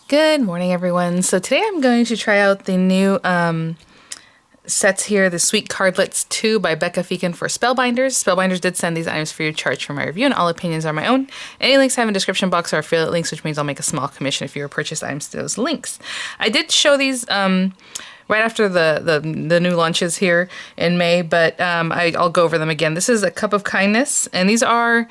Good morning, everyone. So today I'm going to try out the new sets here, the Sweet Cardlets 2 by Becca Feekin for Spellbinders. Spellbinders did send these items free of charge for my review, and all opinions are my own. Any links I have in the description box are affiliate links, which means I'll make a small commission if you purchase items to those links. I did show these right after the new launches here in May, but I'll go over them again. This is a Cup of Kindness, and these are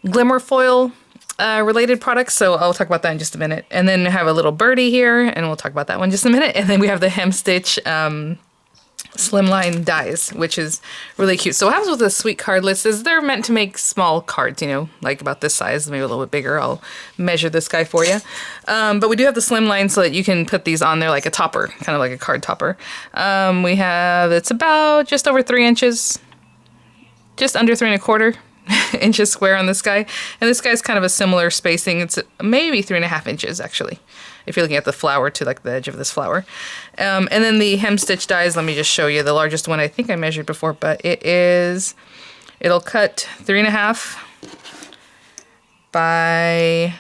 glimmer foil related products, so I'll talk about that in just a minute. And then we have a little birdie here, and we'll talk about that one in just a minute. And then we have the hem stitch slimline dies, which is really cute. So what happens with the Sweet Cardlets is they're meant to make small cards, you know, like about this size, maybe a little bit bigger. I'll measure this guy for you. But we do have the slimline so that you can put these on there like a topper, kind of like a card topper. We have, it's about just over 3 inches, just under 3¼ inches square on this guy, and this guy's kind of a similar spacing. It's maybe 3½ inches actually, if you're looking at the flower to like the edge of this flower. And then the hem stitch dies, let me just show you the largest one. I think I measured before, but it'll cut 3½ by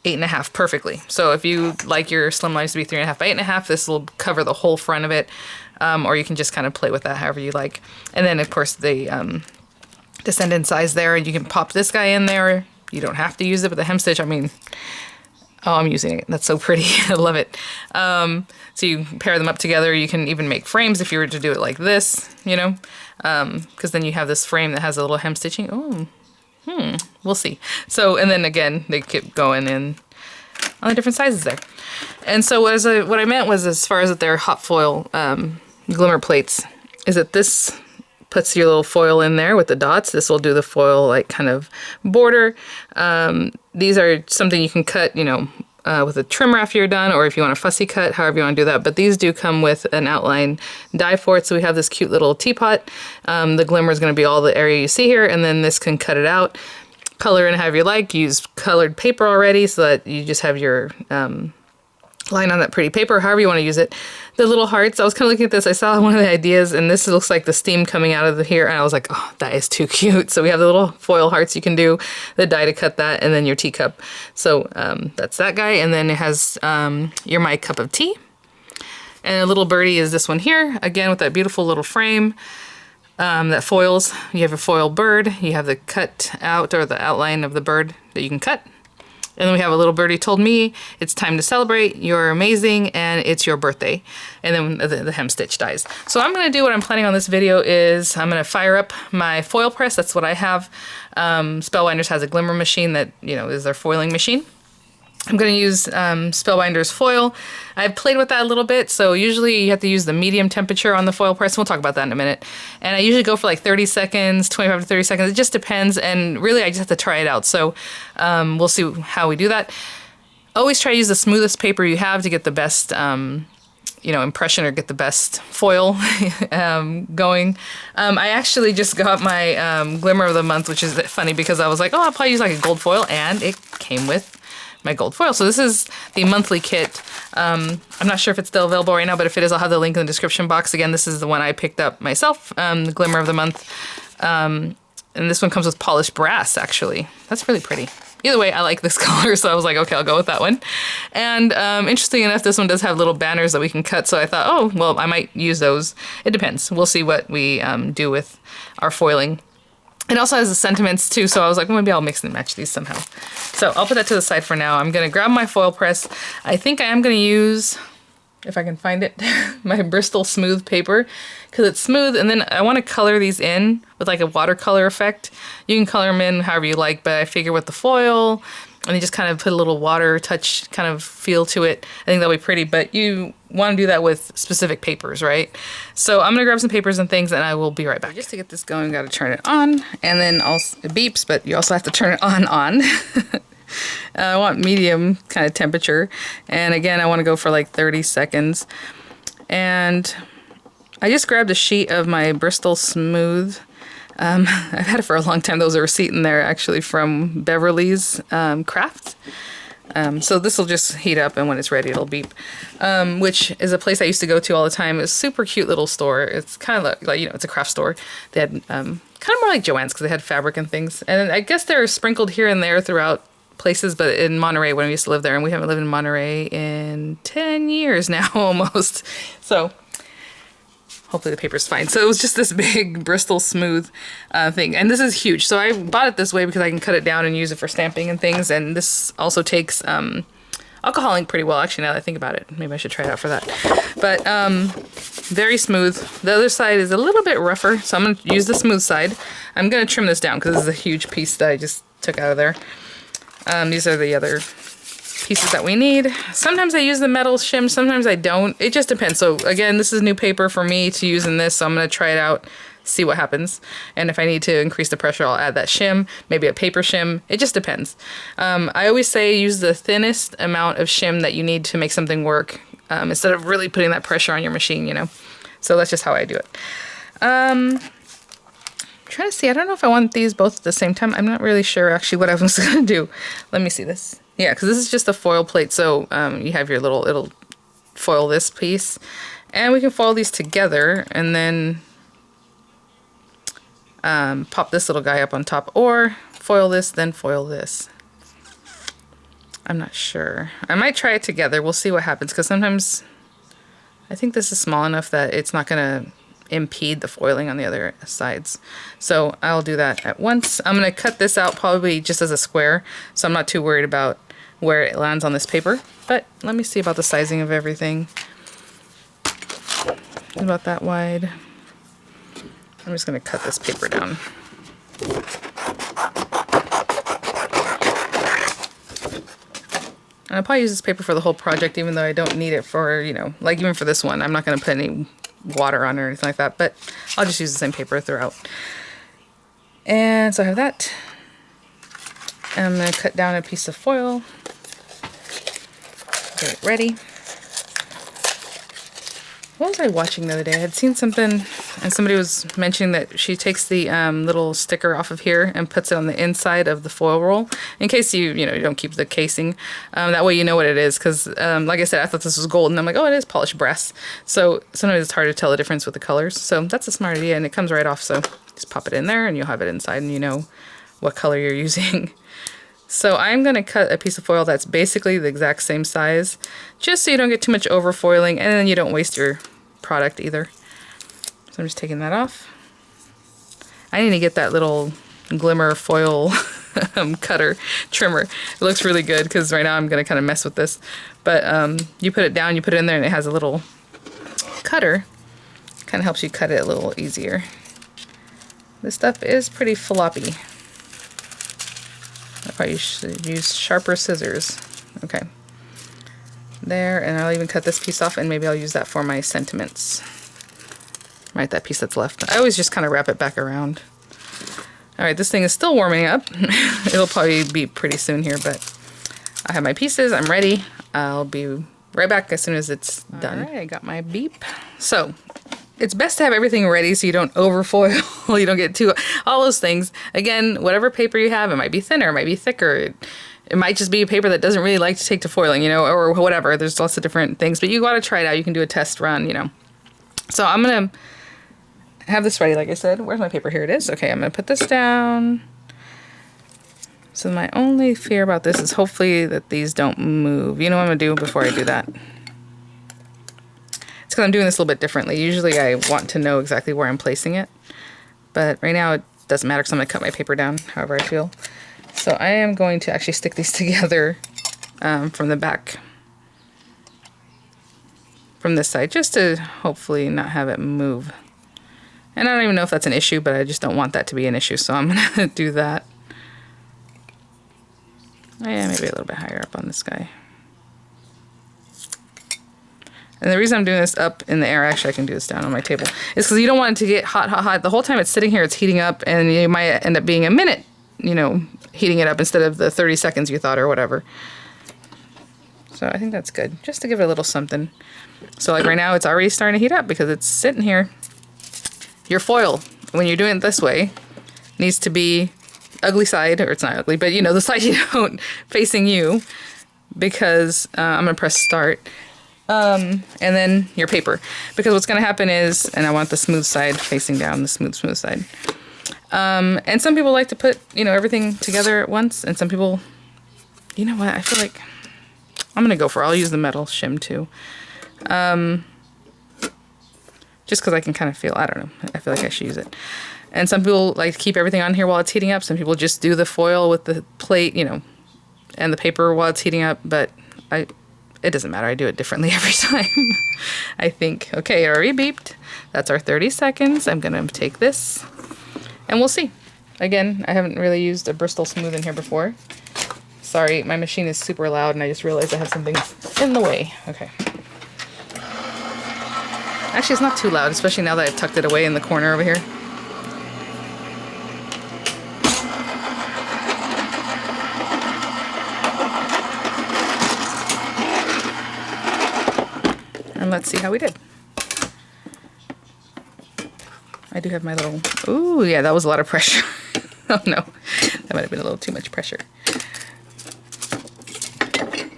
8½ perfectly. So if you like your slimlines to be 3½ by 8½, this will cover the whole front of it, or you can just kind of play with that however you like. And then of course the descendant size there, and you can pop this guy in there. You don't have to use it, but the hem stitch, I mean, oh, I'm using it. That's so pretty. I love it. So you pair them up together. You can even make frames if you were to do it like this, you know, because then you have this frame that has a little hem stitching. Oh, we'll see. So, and then again, they keep going in on the different sizes there. And so what I meant was, as far as that they're hot foil glimmer plates, is that this puts your little foil in there with the dots. This will do the foil like kind of border. These are something you can cut, you know, with a trimmer after you're done, or if you want a fussy cut, however you want to do that. But these do come with an outline die for it. So we have this cute little teapot. The glimmer is going to be all the area you see here, and then this can cut it out, color in however you like. Use colored paper already so that you just have your line on that pretty paper, however you want to use it. The little hearts, I was kind of looking at this, I saw one of the ideas, and this looks like the steam coming out of here, and I was like, oh, that is too cute. So we have the little foil hearts you can do, the die to cut that, and then your teacup. So that's that guy, and then it has your My Cup of Tea. And a little birdie is this one here, again with that beautiful little frame that foils. You have a foil bird, you have the cut out, or the outline of the bird that you can cut. And then we have a little birdie told me it's time to celebrate, you're amazing, and it's your birthday. And then the hem stitch dies. So I'm going to do, what I'm planning on this video is I'm going to fire up my foil press. That's what I have. Spellbinders has a glimmer machine that, you know, is their foiling machine. I'm going to use Spellbinders foil. I've played with that a little bit, so usually you have to use the medium temperature on the foil press. We'll talk about that in a minute. And I usually go for like 30 seconds, 25 to 30 seconds. It just depends, and really I just have to try it out. So we'll see how we do that. Always try to use the smoothest paper you have to get the best you know, impression, or get the best foil going. I actually just got my Glimmer of the Month, which is funny because I was like, oh, I'll probably use like a gold foil, and it came with my gold foil. So this is the monthly kit. I'm not sure if it's still available right now, but if it is, I'll have the link in the description box. Again, this is the one I picked up myself, the Glimmer of the Month. And this one comes with polished brass, actually. That's really pretty. Either way, I like this color, so I was like, okay, I'll go with that one. And interesting enough, this one does have little banners that we can cut, so I thought, oh, well, I might use those. It depends. We'll see what we do with our foiling. It also has the sentiments too, so I was like, well, maybe I'll mix and match these somehow. So I'll put that to the side for now. I'm going to grab my foil press. I think I am going to use, if I can find it, my Bristol smooth paper, because it's smooth, and then I want to color these in with like a watercolor effect. You can color them in however you like, but I figure with the foil, and then just kind of put a little water touch kind of feel to it. I think that'll be pretty, but you want to do that with specific papers, right? So I'm gonna grab some papers and things, and I will be right back. Just to get this going, got to turn it on, and then also it beeps, but you also have to turn it on. I want medium kind of temperature, and again, I want to go for like 30 seconds. And I just grabbed a sheet of my Bristol Smooth. I've had it for a long time. There was a receipt in there actually from Beverly's Crafts. So this will just heat up, and when it's ready, it'll beep. Which is a place I used to go to all the time. It's a super cute little store. It's kind of like, you know, it's a craft store. They had kind of more like Joann's because they had fabric and things. And I guess they're sprinkled here and there throughout places, but in Monterey when we used to live there, and we haven't lived in Monterey in 10 years now almost. So hopefully the paper's fine. So it was just this big Bristol smooth thing, and this is huge. So I bought it this way because I can cut it down and use it for stamping and things, and this also takes alcohol ink pretty well, actually, now that I think about it. Maybe I should try it out for that. But very smooth. The other side is a little bit rougher, so I'm going to use the smooth side. I'm going to trim this down because this is a huge piece that I just took out of there. These are the other pieces that we need. Sometimes I use the metal shim, sometimes I don't. It just depends. So again, this is new paper for me to use in this, so I'm going to try it out, see what happens. And if I need to increase the pressure, I'll add that shim, maybe a paper shim. It just depends. I always say use the thinnest amount of shim that you need to make something work, instead of really putting that pressure on your machine, you know. So that's just how I do it. I'm trying to see, I don't know if I want these both at the same time. I'm not really sure actually what I was going to do. Let me see this. Yeah, because this is just a foil plate, so you have your little, it'll foil this piece. And we can foil these together and then pop this little guy up on top, or foil this, then foil this. I'm not sure. I might try it together. We'll see what happens, because sometimes I think this is small enough that it's not going to impede the foiling on the other sides. So I'll do that at once. I'm going to cut this out probably just as a square, so I'm not too worried about where it lands on this paper. But let me see about the sizing of everything. About that wide. I'm just going to cut this paper down. And I'll probably use this paper for the whole project, even though I don't need it for, you know, like even for this one, I'm not going to put any water on it or anything like that, but I'll just use the same paper throughout. And so I have that. And I'm going to cut down a piece of foil. Get it ready. What was I watching the other day? I had seen something, and somebody was mentioning that she takes the little sticker off of here and puts it on the inside of the foil roll, in case you don't keep the casing. That way you know what it is, because like I said, I thought this was gold, and I'm like, oh, it is polished brass. So sometimes it's hard to tell the difference with the colors. So that's a smart idea, and it comes right off. So just pop it in there, and you'll have it inside, and you know what color you're using. So I'm going to cut a piece of foil that's basically the exact same size, just so you don't get too much over foiling, and then you don't waste your product either. So I'm just taking that off. I need to get that little glimmer foil cutter trimmer. It looks really good, because right now I'm going to kind of mess with this. But you put it down, you put it in there, and it has a little cutter. Kind of helps you cut it a little easier. This stuff is pretty floppy. I probably should use sharper scissors. Okay. There, and I'll even cut this piece off, and maybe I'll use that for my sentiments. Right, that piece that's left. I always just kind of wrap it back around. Alright, this thing is still warming up. It'll probably be pretty soon here, but I have my pieces. I'm ready. I'll be right back as soon as it's done. Alright, I got my beep. So, it's best to have everything ready so you don't overfoil, you don't get too, all those things. Again, whatever paper you have, it might be thinner, it might be thicker. It might just be a paper that doesn't really like to take to foiling, or whatever. There's lots of different things, but you got to try it out. You can do a test run, So I'm going to have this ready, like I said. Where's my paper? Here it is. Okay, I'm going to put this down. So my only fear about this is hopefully that these don't move. You know what I'm going to do before I do that? It's because I'm doing this a little bit differently. Usually I want to know exactly where I'm placing it, but right now it doesn't matter, because I'm going to cut my paper down however I feel. So I am going to actually stick these together from the back, from this side, just to hopefully not have it move. And I don't even know if that's an issue, but I just don't want that to be an issue, so I'm going to do that. Oh, yeah, maybe a little bit higher up on this guy. And the reason I'm doing this up in the air, actually I can do this down on my table, is because you don't want it to get hot, hot, hot. The whole time it's sitting here, it's heating up, and you might end up being a minute, heating it up instead of the 30 seconds you thought or whatever. So I think that's good, just to give it a little something. So like right now, it's already starting to heat up because it's sitting here. Your foil, when you're doing it this way, needs to be ugly side, or it's not ugly, but the side you don't, facing you, because I'm going to press start. And then your paper, because what's going to happen is, and I want the smooth side facing down, the smooth side. And some people like to put, everything together at once, and some people You know what? I feel like I'm gonna go for it. I'll use the metal shim too. Just because I can kind of feel, I don't know, I feel like I should use it. And some people like to keep everything on here while it's heating up. Some people just do the foil with the plate, you know, and the paper while it's heating up. But it doesn't matter. I do it differently every time, I think. Okay, it already beeped. That's our 30 seconds. I'm going to take this and we'll see. Again, I haven't really used a Bristol Smooth in here before. Sorry, my machine is super loud and I just realized I had something in the way. Okay. Actually, it's not too loud, especially now that I've tucked it away in the corner over here. And let's see how we did. I do have my little... Ooh, yeah, that was a lot of pressure. Oh no, that might have been a little too much pressure.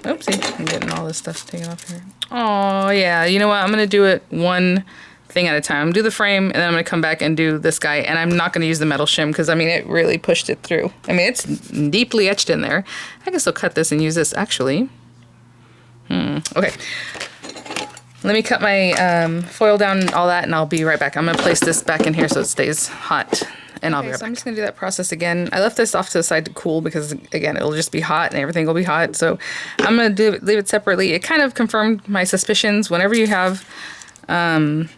Oopsie, I'm getting all this stuff taken off here. Oh yeah, you know what? I'm gonna do it one thing at a time. I'm gonna do the frame, and then I'm gonna come back and do this guy. And I'm not gonna use the metal shim because I mean it really pushed it through. I mean it's deeply etched in there. I can still cut this and use this actually. Okay. Let me cut my foil down and all that, and I'll be right back. I'm gonna place this back in here so it stays hot. And I'll be right back. So I'm just gonna do that process again. I left this off to the side to cool because again, it'll just be hot and everything will be hot. So I'm gonna leave it separately. It kind of confirmed my suspicions. Whenever you have, put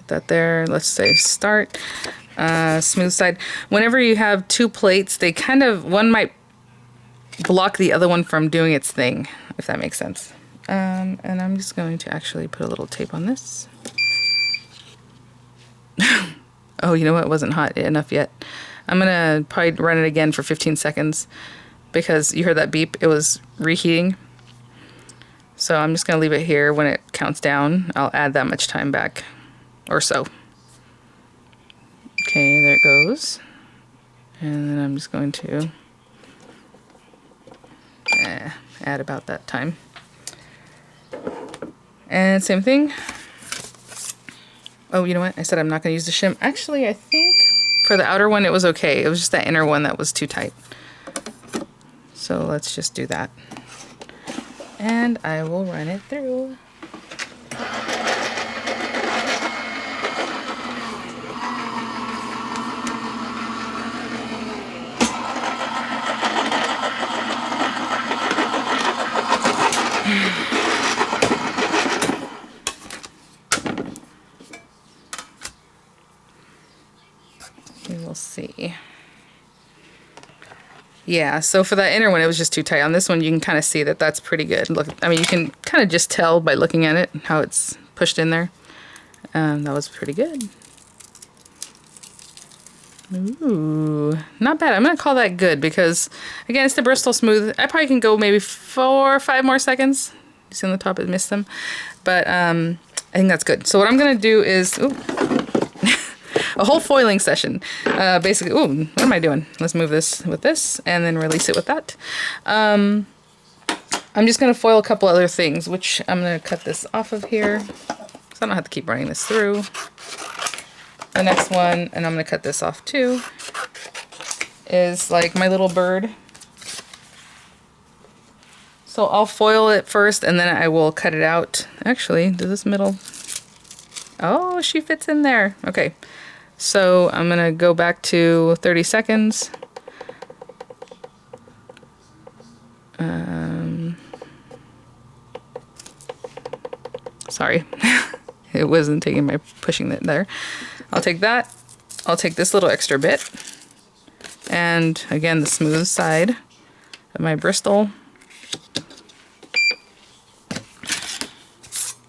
that there, let's say start, smooth side. Whenever you have two plates, they kind of, one might block the other one from doing its thing, if that makes sense. And I'm just going to actually put a little tape on this. Oh, you know what? It wasn't hot enough yet. I'm gonna probably run it again for 15 seconds because you heard that beep. It was reheating. So I'm just gonna leave it here. When it counts down, I'll add that much time back or so. Okay, there it goes. And then I'm just going to add about that time. And same thing. Oh, you know what? I said I'm not going to use the shim. Actually, I think for the outer one, it was okay. It was just that inner one that was too tight. So let's just do that. And I will run it through. We'll see. Yeah, so for that inner one, it was just too tight. On this one, you can kind of see that that's pretty good. Look, I mean, you can kind of just tell by looking at it how it's pushed in there. That was pretty good. Ooh, not bad. I'm going to call that good because, again, it's the Bristol Smooth. I probably can go maybe 4 or 5 more seconds. You see on the top, it missed them. But I think that's good. So what I'm going to do is... Ooh, a whole foiling session. Basically, ooh, what am I doing? Let's move this with this and then release it with that. I'm just going to foil a couple other things, which I'm going to cut this off of here so I don't have to keep running this through. The next one, and I'm going to cut this off too, is like my little bird. So I'll foil it first and then I will cut it out. Actually, does this middle... Oh, she fits in there. Okay. So I'm going to go back to 30 seconds. Sorry, it wasn't taking my pushing it there. I'll take that. I'll take this little extra bit. And again, the smooth side of my Bristol.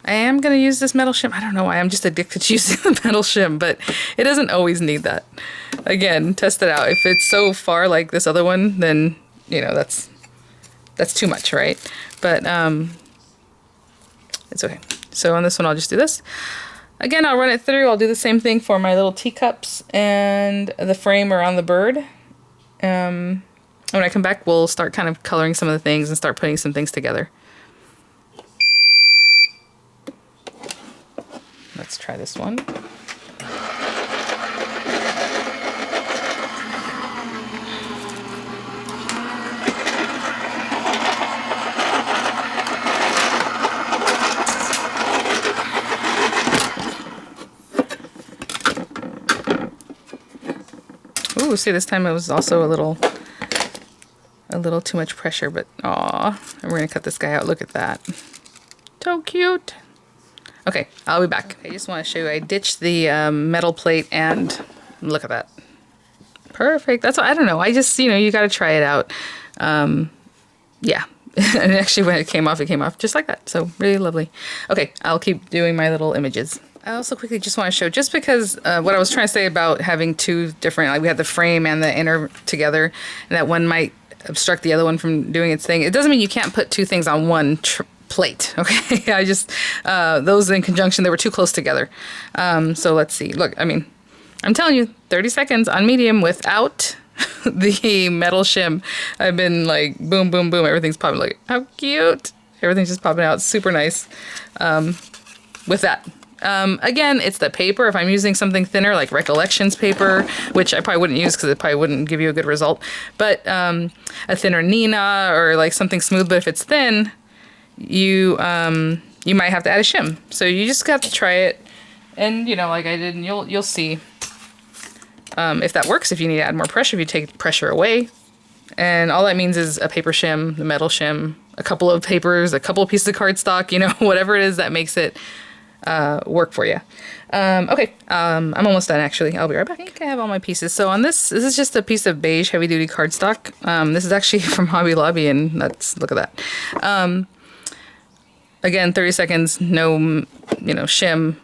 I am going to use this metal shim. I don't know why I'm just addicted to using the metal shim, but it doesn't always need that. Again, test it out. If it's so far like this other one, then, you know, that's too much, right? But it's okay. So on this one, I'll just do this. Again, I'll run it through. I'll do the same thing for my little teacups and the frame around the bird. When I come back, we'll start kind of coloring some of the things and start putting some things together. Let's try this one. Ooh, see, this time it was also a little too much pressure, but aw. And we're gonna cut this guy out. Look at that. So cute. Okay, I'll be back. I just want to show you, I ditched the metal plate and look at that. Perfect. That's what, I don't know. I just, you know, you got to try it out. Yeah. And actually when it came off just like that. So really lovely. Okay, I'll keep doing my little images. I also quickly just want to show, just because what I was trying to say about having two different, like we had the frame and the inner together, and that one might obstruct the other one from doing its thing. It doesn't mean you can't put two things on one plate, okay? I just, those in conjunction, they were too close together. So let's see. Look, I mean, I'm telling you, 30 seconds on medium without the metal shim. I've been like, boom, boom, boom. Everything's popping. Like, how cute. Everything's just popping out. Super nice with that. Again, it's the paper. If I'm using something thinner, like Recollections paper, which I probably wouldn't use because it probably wouldn't give you a good result, but a thinner Nina or like something smooth, but if it's thin, you might have to add a shim. So you just got to try it, and you know, like I did, and you'll see if that works. If you need to add more pressure, if you take pressure away, and all that means is a paper shim, the metal shim, a couple of papers, a couple of pieces of cardstock, you know, whatever it is that makes it work for you. Okay, I'm almost done actually. I'll be right back. I think I have all my pieces. So on this is just a piece of beige heavy duty cardstock. This is actually from Hobby Lobby, and look at that. Again, 30 seconds, no, you know, shim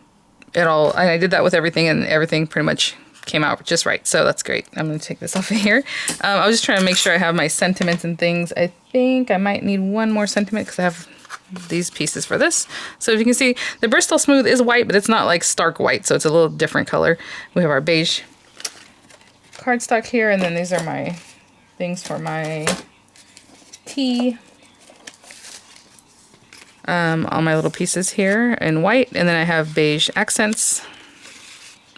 at all. I did that with everything, and everything pretty much came out just right. So that's great. I'm going to take this off of here. I was just trying to make sure I have my sentiments and things. I think I might need one more sentiment because I have these pieces for this. So if you can see, the Bristol Smooth is white, but it's not like stark white, so it's a little different color. We have our beige cardstock here, and then these are my things for my tea. All my little pieces here in white, and then I have beige accents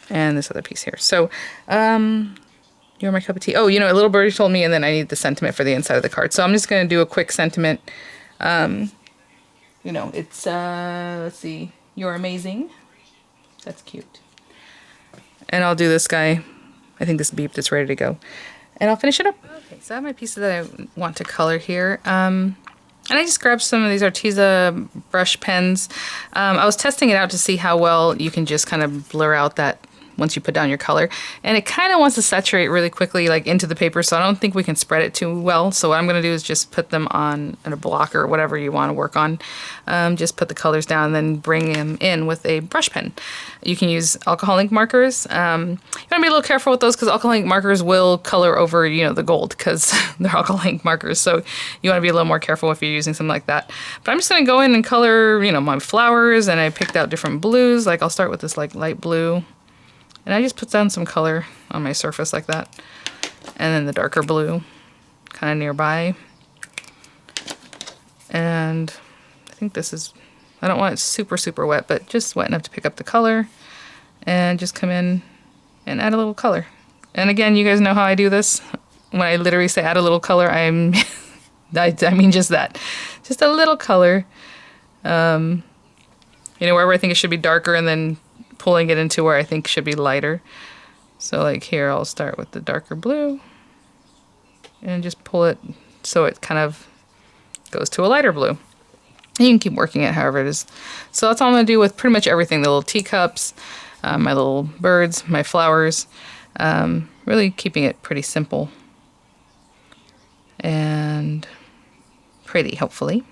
and this other piece here. So you're my cup of tea. Oh, you know, a little birdie told me, and then I need the sentiment for the inside of the card. So I'm just going to do a quick sentiment. You know, it's, let's see, you're amazing. That's cute. And I'll do this guy. I think this beeped, it's ready to go. And I'll finish it up. Okay, so I have my pieces that I want to color here. And I just grabbed some of these Arteza brush pens. I was testing it out to see how well you can just kind of blur out that once you put down your color. And it kind of wants to saturate really quickly, like into the paper, so I don't think we can spread it too well. So what I'm going to do is just put them on a block or whatever you want to work on. Just put the colors down and then bring them in with a brush pen. You can use alcohol ink markers. You want to be a little careful with those because alcohol ink markers will color over, you know, the gold because they're alcohol ink markers. So you want to be a little more careful if you're using something like that. But I'm just going to go in and color, you know, my flowers, and I picked out different blues. Like I'll start with this like light blue. And I just put down some color on my surface like that. And then the darker blue kind of nearby. And I think this is, I don't want it super, super wet, but just wet enough to pick up the color. And just come in and add a little color. And again, you guys know how I do this. When I literally say add a little color, I mean just that. Just a little color. You know, wherever I think it should be darker, and then pulling it into where I think should be lighter. So like here, I'll start with the darker blue and just pull it so it kind of goes to a lighter blue. And you can keep working it however it is. So that's all I'm going to do with pretty much everything. The little teacups, my little birds, my flowers. Really keeping it pretty simple and pretty, hopefully.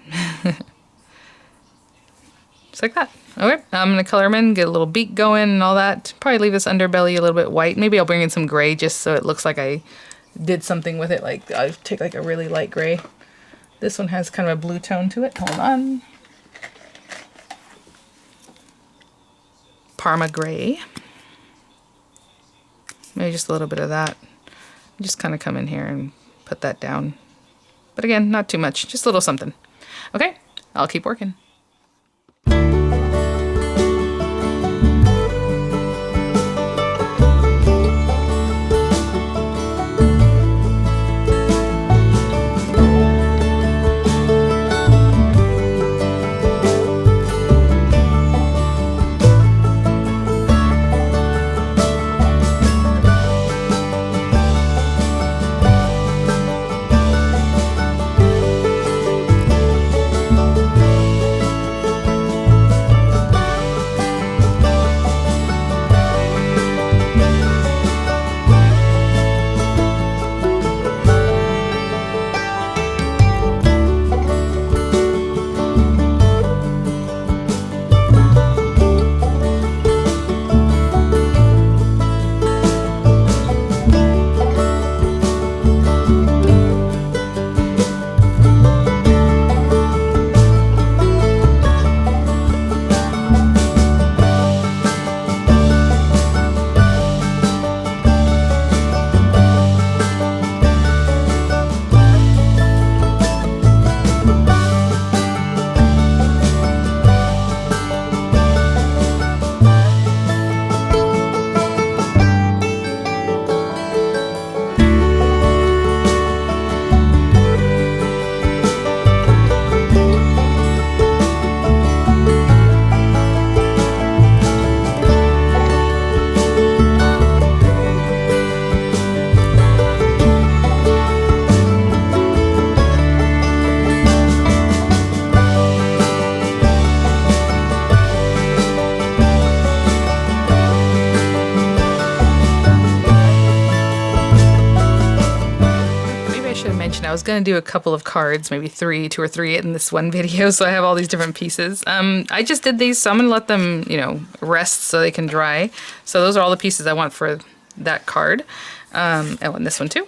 Just like that. Okay, I'm going to color them in, get a little beak going and all that. Probably leave this underbelly a little bit white. Maybe I'll bring in some gray just so it looks like I did something with it. Like I take like a really light gray. This one has kind of a blue tone to it. Hold on. Parma gray. Maybe just a little bit of that. Just kind of come in here and put that down. But again, not too much. Just a little something. Okay, I'll keep working. should have mentioned I was going to do a couple of cards, maybe two or three in this one video, so I have all these different pieces. I just did these, so I'm going to let them, you know, rest so they can dry. So those are all the pieces I want for that card. And this one too.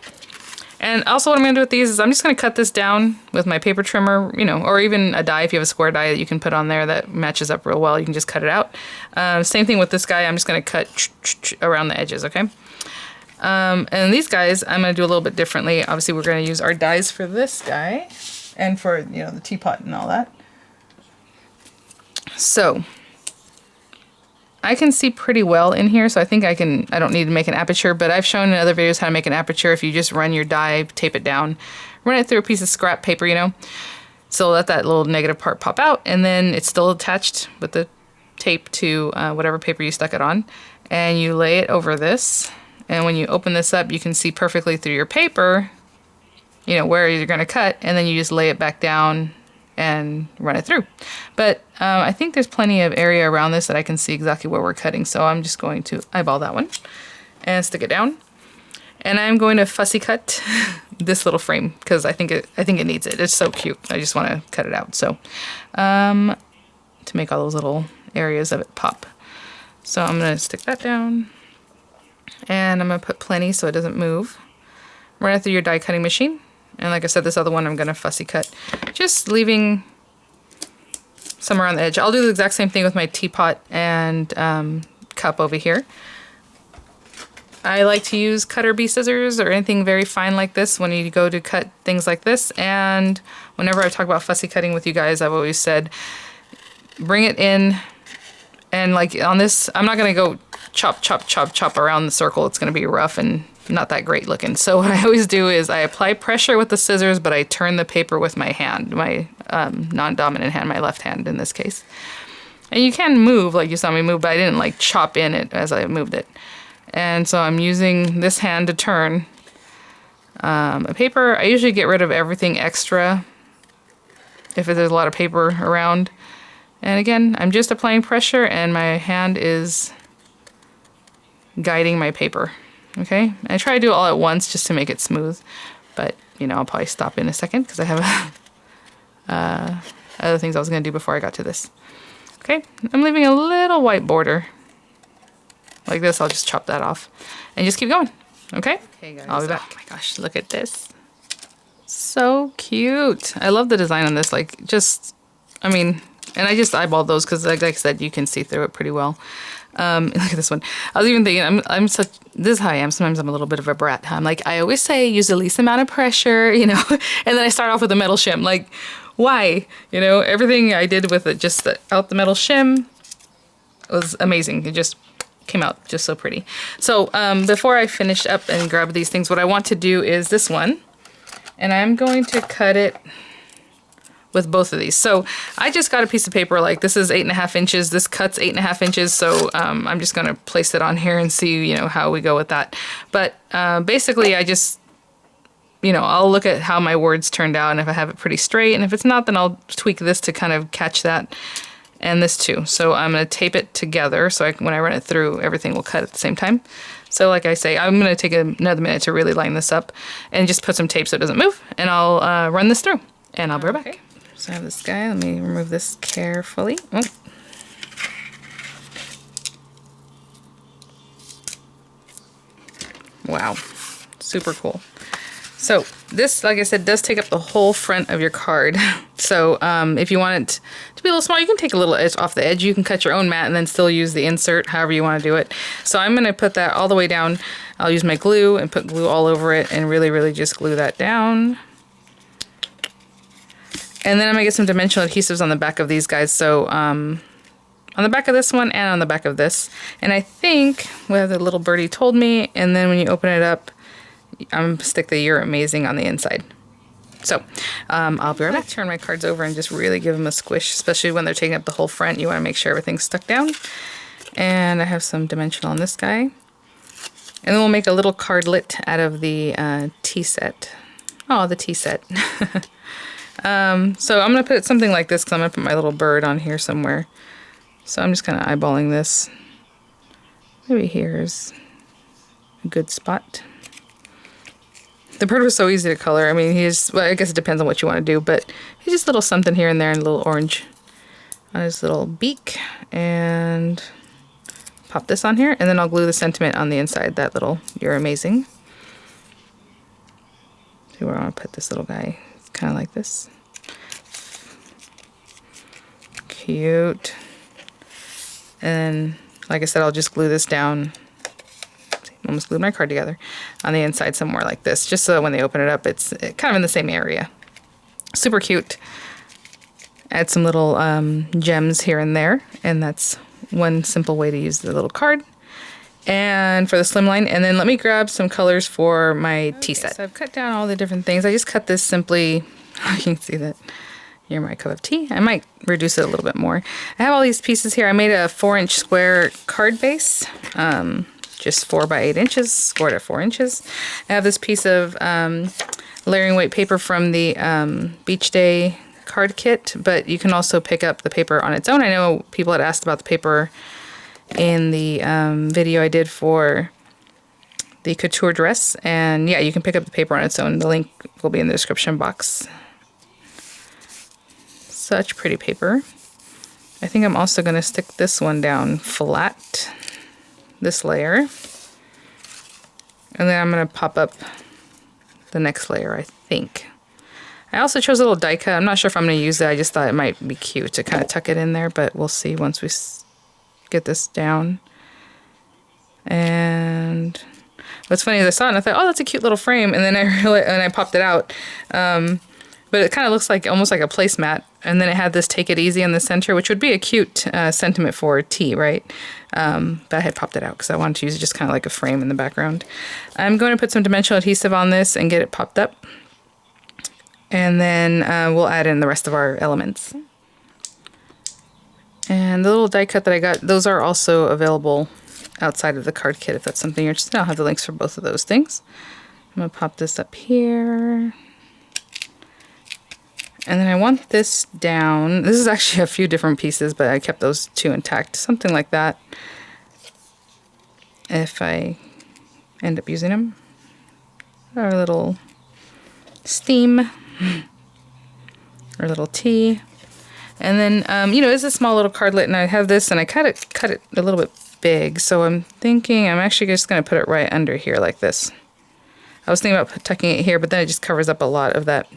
And also what I'm going to do with these is I'm just going to cut this down with my paper trimmer, you know, or even a die if you have a square die that you can put on there that matches up real well. You can just cut it out. Same thing with this guy. I'm just going to cut around the edges, okay? And these guys, I'm going to do a little bit differently. Obviously, we're going to use our dies for this guy and for, you know, the teapot and all that. So I can see pretty well in here, so I think I don't need to make an aperture, but I've shown in other videos how to make an aperture. If you just run your die, tape it down, run it through a piece of scrap paper, you know, so let that little negative part pop out, and then it's still attached with the tape to whatever paper you stuck it on, and you lay it over this, and when you open this up, you can see perfectly through your paper, you know, where you're going to cut, and then you just lay it back down and run it through. But I think there's plenty of area around this that I can see exactly where we're cutting, so I'm just going to eyeball that one and stick it down. And I'm going to fussy cut this little frame because I think it needs it. It's so cute. I just want to cut it out. So to make all those little areas of it pop. So I'm going to stick that down, and I'm going to put plenty so it doesn't move. Run it through your die cutting machine. And like I said, this other one I'm going to fussy cut, just leaving some around the edge. I'll do the exact same thing with my teapot and cup over here. I like to use cutter bee scissors or anything very fine like this when you go to cut things like this. And whenever I talk about fussy cutting with you guys, I've always said, bring it in, and like on this, I'm not going to go chop, chop, chop, chop around the circle. It's going to be rough and not that great looking. So what I always do is I apply pressure with the scissors, but I turn the paper with my hand, my non-dominant hand, my left hand in this case. And you can move like you saw me move, but I didn't like chop in it as I moved it. And so I'm using this hand to turn a paper. I usually get rid of everything extra if there's a lot of paper around. And again, I'm just applying pressure and my hand is guiding my paper. Okay, I try to do it all at once just to make it smooth, but you know, I'll probably stop in a second because I have other things I was going to do before I got to this. Okay, I'm leaving a little white border like this. I'll just chop that off and just keep going. Okay, guys, I'll be back. Oh my gosh, look at this. So cute. I love the design on this. Like, just, I mean, and I just eyeballed those because like I said, you can see through it pretty well. Look at this one. I was even thinking, this is how I am. Sometimes I'm a little bit of a brat. I'm like, I always say use the least amount of pressure, you know, and then I start off with a metal shim. Like, why? You know, everything I did with it, just out the metal shim was amazing. It just came out just so pretty. So before I finish up and grab these things, what I want to do is this one, and I'm going to cut it with both of these. So I just got a piece of paper, like this is 8.5 inches. This cuts 8.5 inches. So I'm just going to place it on here and see, you know, how we go with that. But basically I just, you know, I'll look at how my words turned out and if I have it pretty straight, and if it's not, then I'll tweak this to kind of catch that, and this too. So I'm going to tape it together so when I run it through, everything will cut at the same time. So like I say, I'm going to take another minute to really line this up and just put some tape so it doesn't move, and I'll run this through and I'll be right back. So I have this guy. Let me remove this carefully. Oh. Wow, super cool. So this, like I said, does take up the whole front of your card. So if you want it to be a little small, you can take a little edge off the edge. You can cut your own mat and then still use the insert, however you want to do it. So I'm going to put that all the way down. I'll use my glue and put glue all over it and really, really just glue that down. And then I'm going to get some dimensional adhesives on the back of these guys. So on the back of this one and on the back of this. And I think what the little birdie told me, and then when you open it up, I'm going to stick the "You're Amazing" on the inside. So I'll be right back. Turn my cards over and just really give them a squish, especially when they're taking up the whole front. You want to make sure everything's stuck down. And I have some dimensional on this guy. And then we'll make a little cardlet out of the tea set. Oh, the tea set. So I'm going to put something like this because I'm going to put my little bird on here somewhere. So I'm just kind of eyeballing this. Maybe here's a good spot. The bird was so easy to color. I mean, well, I guess it depends on what you want to do, but he's just a little something here and there and a little orange on his little beak. And pop this on here, and then I'll glue the sentiment on the inside, that little "You're amazing." See where I want to put this little guy. It's kind of like this. Cute. And like I said, I'll just glue this down. Almost glued my card together on the inside somewhere like this, just so that when they open it up, it's kind of in the same area. Super cute. Add some little gems here and there, and that's one simple way to use the little card. And for the slimline, and then let me grab some colors for my tea set. So I've cut down all the different things. I just cut this simply. You can see that. You're my cup of tea. I might reduce it a little bit more. I have all these pieces here. I made a 4-inch square card base. Just 4 by 8 inches, scored at 4 inches. I have this piece of layering weight paper from the Beach Day card kit, but you can also pick up the paper on its own. I know people had asked about the paper in the video I did for the couture dress, and yeah, you can pick up the paper on its own. The link will be in the description box. Such pretty paper. I think I'm also going to stick this one down flat. This layer, and then I'm going to pop up the next layer, I think. I also chose a little die cut. I'm not sure if I'm going to use it. I just thought it might be cute to kind of tuck it in there, but we'll see once we get this down. And what's funny is I saw it and I thought, oh, that's a cute little frame, and then I popped it out. But it kind of looks like almost like a placemat. And then it had this "Take It Easy" in the center, which would be a cute sentiment for tea, right? But I had popped it out because I wanted to use it just kind of like a frame in the background. I'm going to put some dimensional adhesive on this and get it popped up. And then we'll add in the rest of our elements. And the little die cut that I got, those are also available outside of the card kit if that's something you're interested in. I'll have the links for both of those things. I'm going to pop this up here. And then I want this down. This is actually a few different pieces, but I kept those 2 intact. Something like that. If I end up using them. Our little steam. Our little tea. And then, you know, it's a small little cardlet, and I have this, and I cut it a little bit big. So I'm thinking I'm actually just going to put it right under here like this. I was thinking about tucking it here, but then it just covers up a lot of that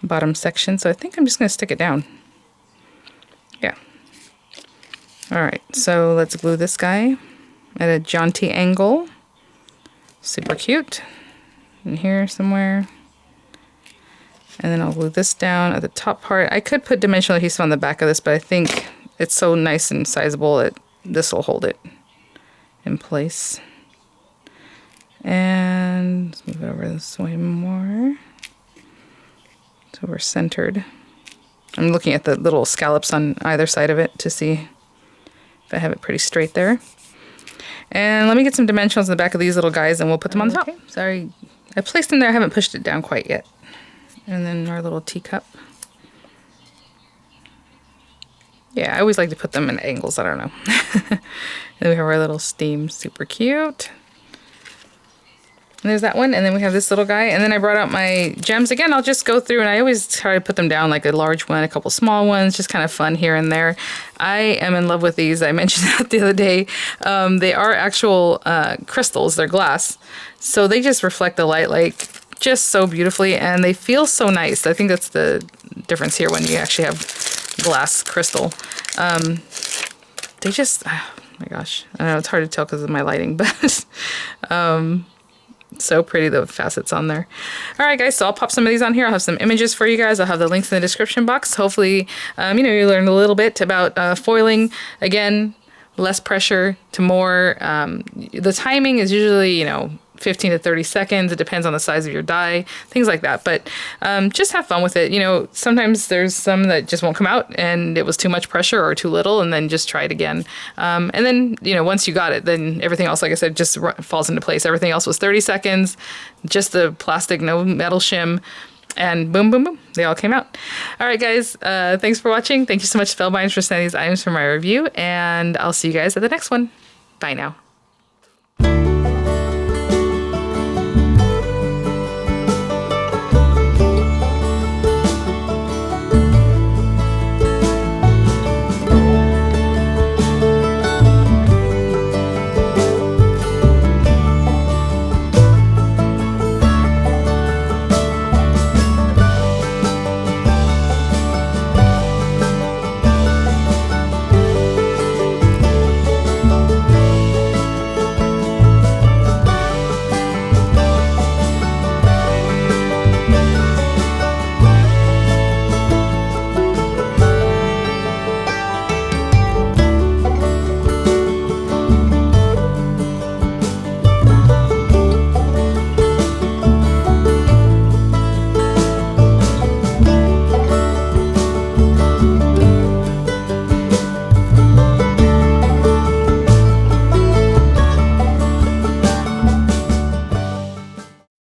bottom section, so I think I'm just going to stick it down. Yeah. Alright, so let's glue this guy at a jaunty angle. Super cute. In here somewhere. And then I'll glue this down at the top part. I could put dimensional adhesive on the back of this, but I think it's so nice and sizable that this will hold it in place. And let's move it over this way more. So we're centered. I'm looking at the little scallops on either side of it to see if I have it pretty straight there. And let me get some dimensionals in the back of these little guys, and we'll put them on the top. Okay. Sorry, I placed them there. I haven't pushed it down quite yet. And then our little teacup. Yeah, I always like to put them in angles. I don't know. Then we have our little steam. Super cute. And there's that one, and then we have this little guy, and then I brought out my gems. Again, I'll just go through, and I always try to put them down, like a large one, a couple small ones, just kind of fun here and there. I am in love with these. I mentioned that the other day. They are actual crystals. They're glass, so they just reflect the light like just so beautifully, and they feel so nice. I think that's the difference here when you actually have glass crystal. They just, oh my gosh, I know it's hard to tell because of my lighting, but so pretty, the facets on there. All right, guys, so I'll pop some of these on here. I'll have some images for you guys. I'll have the links in the description box. Hopefully, you know, you learned a little bit about foiling. Again, less pressure to more. The timing is usually, you know, 15 to 30 seconds. It depends on the size of your die, things like that. But just have fun with it. You know, sometimes there's some that just won't come out and it was too much pressure or too little, and then just try it again. And then, you know, once you got it, then everything else, like I said, just falls into place. Everything else was 30 seconds, just the plastic, no metal shim, and boom, boom, boom, they all came out. All right, guys, thanks for watching. Thank you so much, Spellbinders, for sending these items for my review, and I'll see you guys at the next one. Bye now.